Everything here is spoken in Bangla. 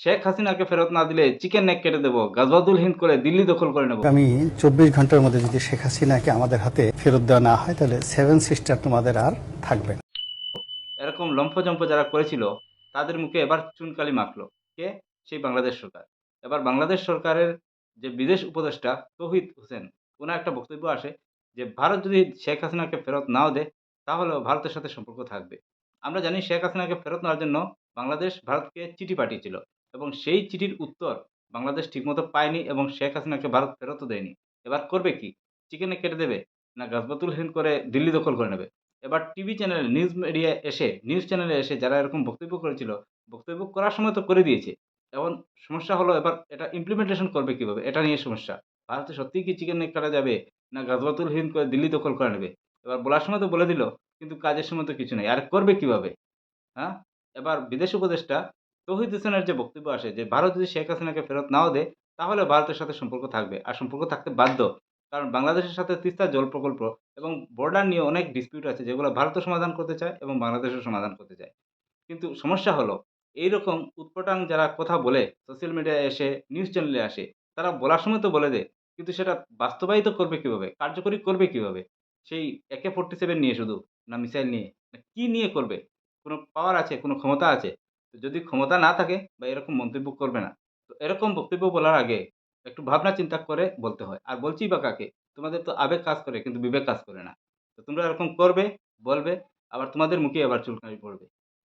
শেখ হাসিনাকে ফেরত না দিলে চিকেন নেক কেটে দেবো, গাজওয়াতুল হিন্দ করে দিল্লি দখল করে নেব। আগামী 24 ঘন্টার মধ্যে যদি শেখ হাসিনাকে আমাদের হাতে ফেরত দেওয়া না হয়, তাহলে সেভেন সিস্টার তোমাদের আর থাকবে না। এরকম লম্ফজম্প যারা করেছিল তাদের মুখে এবার চুনকালি মাখলো। কে? সেই বাংলাদেশ সরকার। এবার বাংলাদেশ সরকারের যে বিদেশ উপদেষ্টা তৌহিদ হোসেন, ওনার একটা বক্তব্য আসে যে ভারত যদি শেখ হাসিনাকে ফেরত নাও দেয় তাহলেও ভারতের সাথে সম্পর্ক থাকবে। আমরা জানি শেখ হাসিনাকে ফেরত নেওয়ার জন্য বাংলাদেশ ভারতকে চিঠি পাঠিয়েছিল এবং সেই চিঠির উত্তর বাংলাদেশ ঠিকমতো পায়নি এবং শেখ হাসিনাকে ভারত ফেরতও দেয়নি। এবার করবে কি? চিকেনে কেটে দেবে, না গাজবাতুল হিন্দ করে দিল্লি দখল করে নেবে? এবার টিভি চ্যানেল, নিউজ চ্যানেলে এসে যারা এরকম বক্তব্য করেছিল, বক্তব্য করার সময় তো করে দিয়েছে। এখন সমস্যা হলো এবার এটা ইমপ্লিমেন্টেশন করবে কিভাবে? এটা নিয়ে সমস্যা। ভারতে সত্যিই কি চিকেন নেক কাটা যাবে? না গাজওয়াতুল হিন্দ করে দিল্লি দখল করে নেবে? এবার বলার সময় তো বলে দিল, কিন্তু কাজের সময় তো কিছু নেই। আর করবে কিভাবে? হ্যাঁ? এবার বিদেশ উপদেষ্টা তৌহিদ হোসেনের যে বক্তব্য আসে যে ভারত যদি শেখ হাসিনাকে ফেরত নাও দেয় তাহলে ভারতের সাথে সম্পর্ক থাকবে। আর সম্পর্ক থাকতে বাধ্য। কারণ বাংলাদেশের সাথে তিস্তা জল প্রকল্প এবং বর্ডার নিয়ে অনেক ডিসপিউট আছে যেগুলো ভারতও সমাধান করতে চায় এবং বাংলাদেশও সমাধান করতে চায়। কিন্তু সমস্যা হলো এইরকম উটপটাং যারা কথা বলে সোশ্যাল মিডিয়ায় এসে নিউজ চ্যানেলে আসে, তারা বলার সময় তো বলে দেয়। কিন্তু সেটা বাস্তবায়িত করবে কিভাবে? কার্যকরী করবে কিভাবে? সেই AK-47 নিয়ে শুধু? না মিসাইল নিয়ে? না কি নিয়ে করবে? কোনো পাওয়ার আছে? কোনো ক্ষমতা আছে? তো যদি ক্ষমতা না থাকে বা এরকম মন্তব্য করবে না। তো এরকম বক্তব্য বলার আগে একটু ভাবনা চিন্তা করে বলতে হয়। আর বলছিই বা কাকে? তোমাদের তো আবেগ কাজ করে কিন্তু বিবেক কাজ করে না। তো তোমরা এরকম করবে, বলবে, আবার তোমাদের মুখেই আবার চুলকানি পড়বে।